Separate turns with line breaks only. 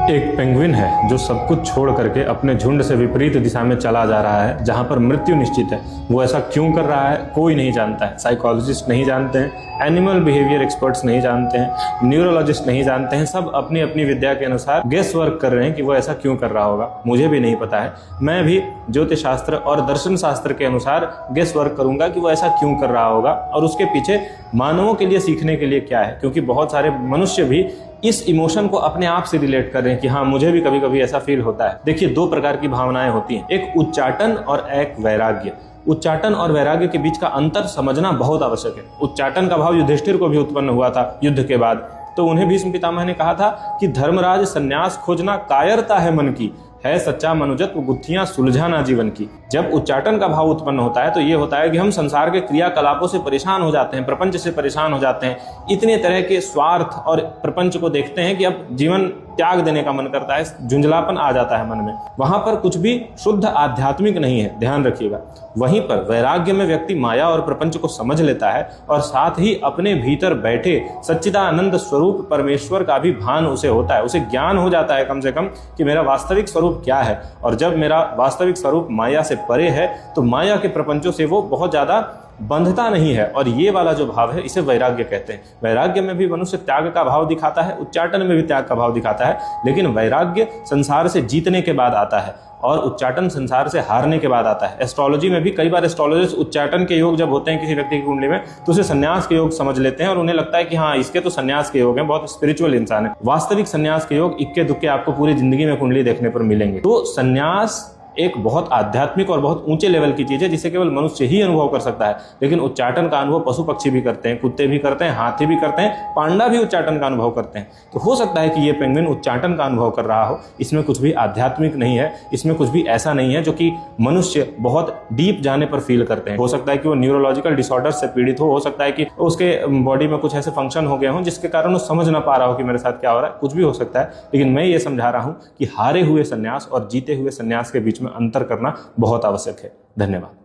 एक पेंगुइन है जो सब कुछ छोड़ करके अपने झुंड से विपरीत दिशा में चला जा रहा है, जहां पर मृत्यु निश्चित है। वो ऐसा क्यों कर रहा है कोई नहीं जानता है। साइकोलॉजिस्ट नहीं जानते हैं, एनिमल बिहेवियर एक्सपर्ट्स नहीं जानते हैं, न्यूरोलॉजिस्ट नहीं जानते हैं। सब अपनी अपनी विद्या के अनुसार गेस वर्क कर रहे हैं कि वो ऐसा क्यों कर रहा होगा। मुझे भी नहीं पता है। मैं भी ज्योतिष शास्त्र और दर्शन शास्त्र के अनुसार गेस वर्क करूंगा कि वो ऐसा क्यों कर रहा होगा और उसके पीछे मानवों के लिए सीखने के लिए क्या है, क्योंकि बहुत सारे मनुष्य भी इस इमोशन को अपने आप से रिलेट कर रहे हैं कि हाँ, मुझे भी कभी कभी ऐसा फील होता है। देखिए, दो प्रकार की भावनाएं होती हैं, एक उच्चाटन और एक वैराग्य। उच्चाटन और वैराग्य के बीच का अंतर समझना बहुत आवश्यक है। उच्चाटन का भाव युधिष्ठिर को भी उत्पन्न हुआ था युद्ध के बाद, तो उन्हें भीष्म पितामह ने कहा था कि धर्मराज संन्यास खोजना कायरता है मन की, है सच्चा मनुजत्व गुत्थियां सुलझाना जीवन की। जब उच्चाटन का भाव उत्पन्न होता है तो ये होता है कि हम संसार के क्रियाकलापों से परेशान हो जाते हैं, प्रपंच से परेशान हो जाते हैं, इतने तरह के स्वार्थ और प्रपंच को देखते हैं कि अब जीवन त्याग देने का मन करता है, झुंझलापन आ जाता है मन में। वहां पर कुछ भी शुद्ध आध्यात्मिक नहीं है, ध्यान रखिएगा। वहीं पर वैराग्य में व्यक्ति माया और प्रपंच को समझ लेता है और साथ ही अपने भीतर बैठे सच्चिदानंद स्वरूप परमेश्वर का भी भान उसे होता है। उसे ज्ञान हो जाता है कम से कम कि मेरा वास्तविक स्वरूप क्या है। और जब मेरा वास्तविक स्वरूप माया से परे है तो माया के प्रपंचों से वो बहुत ज्यादा बंधता नहीं है। और ये वाला जो भाव है इसे वैराग्य कहते हैं। वैराग्य में भी मनुष्य त्याग का भाव दिखाता है, उच्चाटन में भी त्याग का भाव दिखाता है, लेकिन वैराग्य संसार से जीतने के बाद आता है और उच्चाटन संसार से हारने के बाद आता है। एस्ट्रोलॉजी में भी कई बार एस्ट्रोलॉजिस्ट उच्चाटन के योग जब होते हैं किसी व्यक्ति की कुंडली में तो उसे संन्यास के योग समझ लेते हैं और उन्हें लगता है कि हाँ, इसके तो संन्यास के योग हैं, बहुत स्पिरिचुअल इंसान है। वास्तविक संन्यास के योग इक्के दुक्के आपको पूरी जिंदगी में कुंडली देखने पर मिलेंगे। तो संन्यास एक बहुत आध्यात्मिक और बहुत ऊंचे लेवल की चीज है जिसे केवल मनुष्य ही अनुभव कर सकता है। लेकिन उच्चाटन का अनुभव पशु पक्षी भी करते हैं, कुत्ते भी करते हैं, हाथी भी करते हैं, पांडा भी उच्चाटन का अनुभव करते हैं। तो हो सकता है कि ये पेंगुइन उच्चाटन का अनुभव कर रहा हो। इसमें कुछ भी आध्यात्मिक नहीं है, इसमें कुछ भी ऐसा नहीं है जो कि मनुष्य बहुत डीप जाने पर फील करते हैं। हो सकता है कि वो न्यूरोलॉजिकल डिसऑर्डर से पीड़ित हो सकता है कि उसके बॉडी में कुछ ऐसे फंक्शन हो गए हों जिसके कारण वो समझ ना पा रहा हो कि मेरे साथ क्या हो रहा है। कुछ भी हो सकता है, लेकिन मैं ये समझा रहा हूँ कि हारे हुए संन्यास और जीते हुए संन्यास के बीच में अंतर करना बहुत आवश्यक है। धन्यवाद।